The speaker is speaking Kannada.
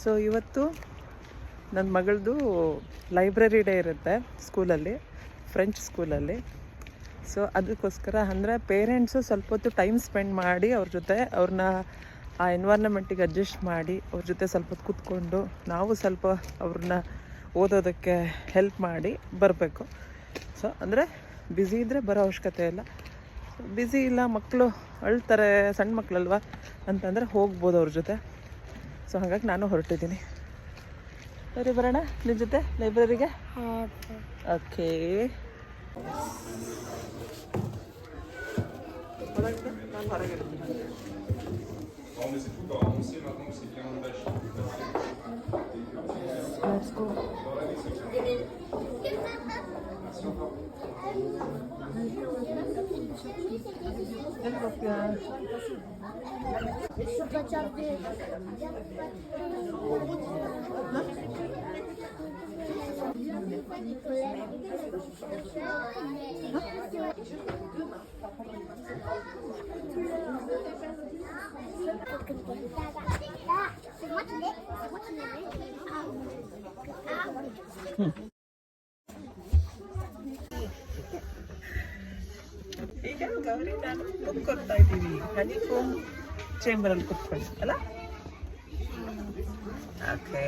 ಸೊ ಇವತ್ತು ನನ್ನ ಮಗಳದು ಲೈಬ್ರರಿ ಡೇ ಇರುತ್ತೆ ಸ್ಕೂಲಲ್ಲಿ, ಫ್ರೆಂಚ್ ಸ್ಕೂಲಲ್ಲಿ. ಸೊ ಅದಕ್ಕೋಸ್ಕರ ಅಂದರೆ ಪೇರೆಂಟ್ಸು ಸ್ವಲ್ಪ ಹೊತ್ತು ಟೈಮ್ ಸ್ಪೆಂಡ್ ಮಾಡಿ ಅವ್ರ ಜೊತೆ ಅವ್ರನ್ನ ಆ ಎನ್ವೈರ್ನಮೆಂಟಿಗೆ ಅಡ್ಜಸ್ಟ್ ಮಾಡಿ ಅವ್ರ ಜೊತೆ ಸ್ವಲ್ಪ ಹೊತ್ತು ಕೂತ್ಕೊಂಡು ನಾವು ಸ್ವಲ್ಪ ಅವ್ರನ್ನ ಓದೋದಕ್ಕೆ ಹೆಲ್ಪ್ ಮಾಡಿ ಬರಬೇಕು. ಸೊ ಅಂದರೆ ಬ್ಯುಸಿ ಇದ್ದರೆ ಬರೋ ಅವಶ್ಯಕತೆ ಇಲ್ಲ, ಬ್ಯುಸಿ ಇಲ್ಲ, ಮಕ್ಕಳು ಅಳ್ತಾರೆ, ಸಣ್ಣ ಮಕ್ಕಳಲ್ವ ಅಂತಂದರೆ ಹೋಗ್ಬೋದು ಅವ್ರ ಜೊತೆ. ಸೊ ಹಾಗಾಗಿ ನಾನು ಹೊರಟಿದ್ದೀನಿ. ಸರಿ, ಬರೋಣ ನಿಮ್ಮ ಜೊತೆ ಲೈಬ್ರರಿಗೆ. ಓಕೆ, ನಾನು ಹೊರಗಿರ್ತೀನಿ. Let's go. ಈಗ ಗೌರಿ ನಾನು ಬುಕ್ ಕೊಡ್ತಾ ಇದ್ದೀವಿ, ಹನಿಕೋಮ್ ಚೇಂಬರಲ್ಲಿ ಕುತ್ಕೊಂಡು ಅಲ್ಲ. ಓಕೆ.